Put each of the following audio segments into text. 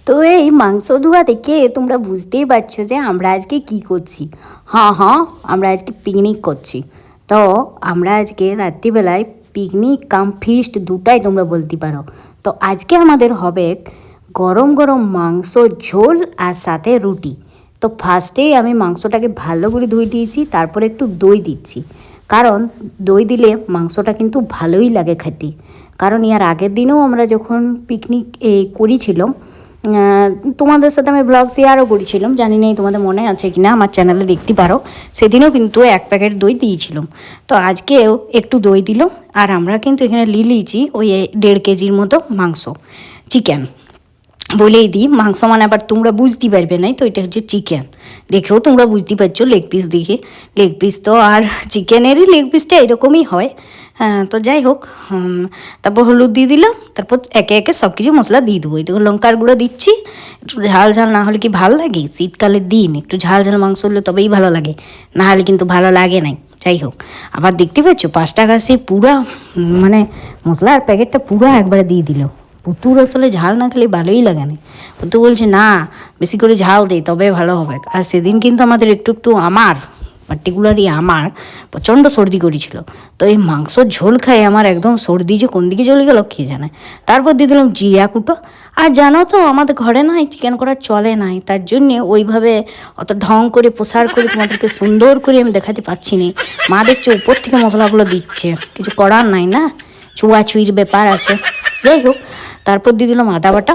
তো এই মাংস ধোয়া দেখে তোমরা বুঝতেই পারছো যে আমরা আজকে কি করছি। হ্যাঁ, আমরা আজকে পিকনিক করছি। তো আমরা আজকে রাত্রিবেলায় পিকনিক কাম ফিস্ট দুটাই তোমরা বলতে পারো। তো আজকে আমাদের হবে গরম গরম মাংস ঝোল আর সাথে রুটি। তো ফার্স্টেই আমি মাংসটাকে ভালো করে ধুয়ে দিয়েছি, তারপরে একটু দই দিচ্ছি, কারণ দই দিলে মাংসটা কিন্তু ভালোই লাগে খেতে। কারণ এর আগের দিনেও আমরা যখন পিকনিক করেছিলাম, তোমাদের সাথে আমি ব্লগ শেয়ারও করেছিলাম, জানি না তোমাদের মনে আছে কি না, আমার চ্যানেলে দেখতে পারো। সেদিনও কিন্তু 1 প্যাকেট দই দিয়েছিলাম। তো আজকেও একটু দই দিল। আর আমরা কিন্তু এখানে নিয়েছি ওই 1.5 কেজির মতো মাংস, চিকেন। বলেই দিই, মাংস মানে আবার তোমরা বুঝতে পারবে নাই, তো এটা হচ্ছে চিকেন। দেখেও তোমরা বুঝতে পারছো লেগ পিস দেখে। লেগ পিস তো আর চিকেনেরই লেগ পিসটা এরকমই হয়। হ্যাঁ, তো যাই হোক, তারপর হলুদ দিয়ে দিলাম, তারপর একে একে সব কিছু মশলা দিয়ে দেবো। এই দেখো লঙ্কার গুঁড়ো দিচ্ছি। একটু ঝাল ঝাল না হলে কি ভালো লাগে? শীতকালের দিন একটু ঝাল ঝাল মাংস হলে তবেই ভালো লাগে, না হলে কিন্তু ভালো লাগে নাই। যাই হোক, আবার দেখতে পাচ্ছ 5 টাকা সে পুরা মানে মশলার প্যাকেটটা পুরো একবারে দিয়ে দিল। পুতুর আসলে ঝাল না খেলে ভালোই লাগে না। পুতু বলছে না, বেশি করে ঝাল দে তবে ভালো হবে। আর সেদিন কিন্তু আমাদের একটু একটু পার্টিকুলারলি আমার প্রচণ্ড সর্দি করেছিল। তো এই মাংসর ঝোল খাই আমার একদম সর্দি যে কোন দিকে চলে গেল কে জানে। তারপর দিয়ে দিলাম জিরা কুটো। আর জানো তো আমাদের ঘরে নাই চিকেন করা চলে নাই, তার জন্যে ওইভাবে অত ঢং করে প্রসার করে তোমাদেরকে সুন্দর করে আমি দেখাতে পাচ্ছি না। মা দেখছো উপর থেকে মশলাগুলো দিচ্ছে, কিছু করার নাই না, ছুঁয়াছুঁয়ির ব্যাপার আছে। যাই হোক, তারপর দিয়ে দিলাম আদা বাটা।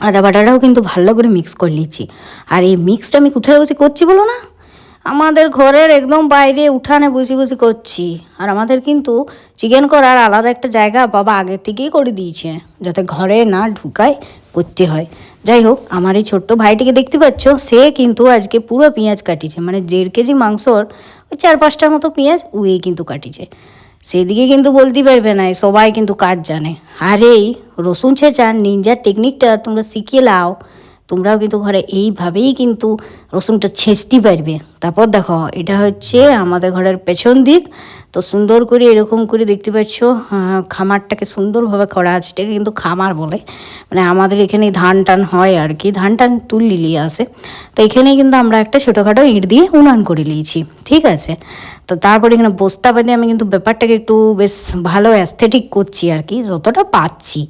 আদা বাটাটাও কিন্তু ভালো করে মিক্স করে নিচ্ছি। আর এই মিক্সটা আমি কোথায় বসে করছি বলো না? আমাদের ঘরের একদম বাইরে উঠানে বসে বসে করছি। আর আমাদের কিন্তু চিকেন করার আলাদা একটা জায়গা বাবা আগে থেকেই করে দিয়েছে, যাতে ঘরে না ঢুকায় করতে হয়। যাই হোক, আমার এই ছোট্ট ভাইটিকে দেখতে পাচ্ছ, সে কিন্তু আজকে পুরো পেঁয়াজ কাটিছে, মানে 1.5 কেজি মাংসর ওই 4-5টার মতো পেঁয়াজ উয়ে কিন্তু কাটিছে। সেদিকে কিন্তু বলতে পারবে না, সবাই কিন্তু কাজ জানে। আর এই রসুন ছেঁচার নিনজার টেকনিকটা তোমরা শিখিয়ে লাও, তোমরাও কিন্তু ঘরে এইভাবেই কিন্তু রসুনটা ছেঁচতে পারবে। তারপর দেখো, এটা হচ্ছে আমাদের ঘরের পেছন দিক। তো সুন্দর করে এরকম করে দেখতে পাচ্ছ, খামারটাকে সুন্দরভাবে করা আছে। এটাকে কিন্তু খামার বলে, মানে আমাদের এখানে ধান টান হয় আর কি, ধান টান তুললি নিয়ে আসে। তো এখানেই কিন্তু আমরা একটা ছোটোখাটো ইট দিয়ে উনান করে নিয়েছি, ঠিক আছে। তো তারপরে এখানে বস্তা বাঁধে আমি কিন্তু ব্যাপারটাকে একটু বেশ ভালো অ্যাস্থেটিক করছি আর কি, যতটা পাচ্ছি।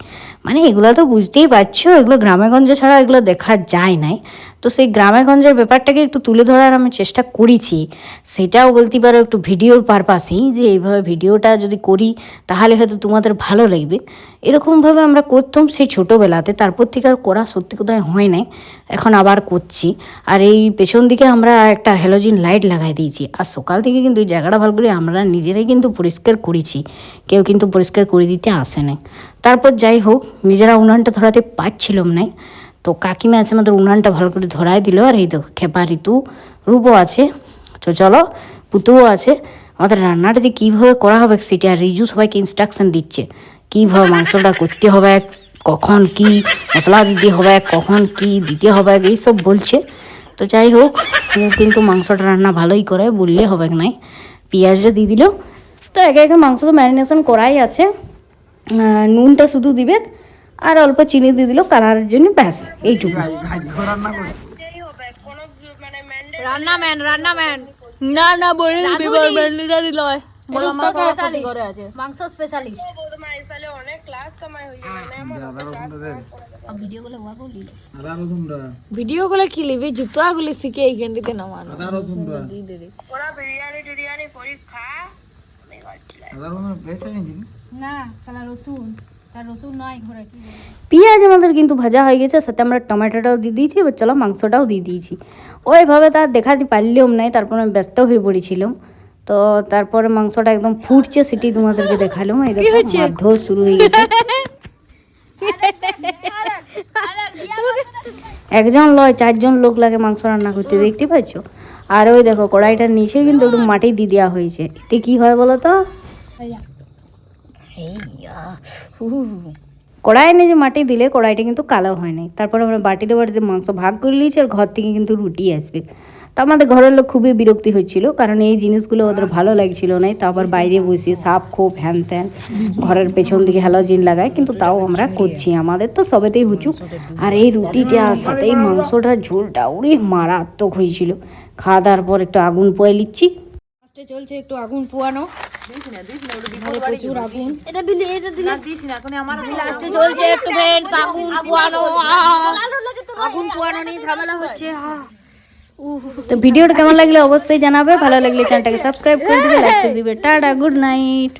মানে এগুলো তো বুঝতেই পারছো, এগুলো গ্রামেগঞ্জে ছাড়া এগুলো দেখা যায় নাই। তো সেই গ্রামেগঞ্জের ব্যাপারটাকে একটু তুলে ধরার আমি চেষ্টা করেছি। সেটাও বলতে পারো একটু ভিডিওর পারপাসেই, যে এইভাবে ভিডিওটা যদি করি তাহলে হয়তো তোমাদের ভালো লাগবে। এরকমভাবে আমরা করতাম সেই ছোটোবেলাতে, তারপর থেকে আর করা সত্যি কোথায় হয় নাই, এখন আবার করছি। আর এই পেছন দিকে আমরা একটা হ্যালোজিন লাইট লাগাই দিয়েছি। আর সকাল থেকে কিন্তু এই জায়গাটা ভালো করে আমরা নিজেরাই কিন্তু পরিষ্কার করেছি, কেউ কিন্তু পরিষ্কার করে দিতে আসে নাই। তারপর যাই হোক, নিজেরা উনানটা ধরাতে পারছিলাম না, তো কাকিমা আছে আমাদের উনানটা ভালো করে ধরাই দিল। আর এই দেখো খেপা ঋতু রূপও আছে, তো চলো পুতুও আছে। আমাদের রান্নাটা যে কীভাবে করা হবে সেটা আর রিজু সবাইকে ইনস্ট্রাকশন দিচ্ছে, কীভাবে মাংসটা করতে হবে, কখন কি মশলা দিতে হবে, কখন কি দিতে হবে, এইসব বলছে। তো যাই হোক, ও কিন্তু মাংসটা রান্না ভালোই করে, বললে হবে নাই। পেঁয়াজটা দিয়ে দিল। তো একে একে মাংস তো ম্যারিনেশন করাই আছে, নুনটা শুধু দিবে আর অল্প চিনি দিয়ে দিল কালারের জন্য, ব্যাস এইটুকু। রান্নাম্যান না না বলে ডিপার্টমেন্টারি লয় মাংস স্পেশালিস্ট ভিডিও গুলো কি লিবি জুতা গুলি শিখে এইখান দিতে নামানো না সালা রসুন পেঁয়াজ আমাদের কিন্তু ভাজা হয়ে গেছে, সাথে আমরা টমেটোটাও দিয়ে দিয়েছি। এবার চলো মাংসটাও দিয়ে দিয়েছি। ওইভাবে তার দেখাতে পারলেও নাই, তারপর আমি ব্যস্ত হয়ে পড়েছিলাম। তো তারপরে মাংসটা একদম ফুটছে, সেটি তোমাদেরকে দেখালাম। এই দেখো মারধর শুরু হয়ে গেছে। একজন লয় 4জন লোক লাগে মাংস রান্না করতে, দেখতে পাচ্ছ। আর ওই দেখো কড়াইটার নিচে কিন্তু একটু মাটি দিয়ে দেওয়া হয়েছে। এতে কি হয় বলো তো, কড়াই নিয়ে যে মাটি দিলে কড়াইটা কিন্তু কালো হয় নাই। তারপর আমরা বাটিতে মাংস ভাগ করে নিয়েছি, আর ঘর থেকে কিন্তু রুটি আসবে। তো আমাদের ঘরের লোক খুবই বিরক্তি হচ্ছিল, কারণ এই জিনিসগুলো ওদের ভালো লাগছিল না। তো আবার বাইরে বসে সাপ খোপ হ্যান ত্যান ঘরের পেছন দিকে হ্যালোজিন লাগায়, কিন্তু তাও আমরা করছি, আমাদের তো সবেতেই হুচুক। আর এই রুটিটা সাথে এই মাংসটার ঝোলটা ওরে মারাত্মক হয়েছিল। খাওয়া দাওয়ার পর একটু আগুন পোয়া নিচ্ছি। ফার্স্টে চলছে একটু আগুন পোয়ানো, প্রচুর আগুন। লাস্টে চলছে একটু ফ্রেন্ডস আগুন পোয়ানো। আগুন পোয়ানো নিয়ে ঝামেলা হচ্ছে। তো ভিডিওটা কেমন লাগলে অবশ্যই জানাবে, ভালো লাগলে চ্যানেলটাকে সাবস্ক্রাইব করে দিবে, লাইক করে দিবে। Tata, good night.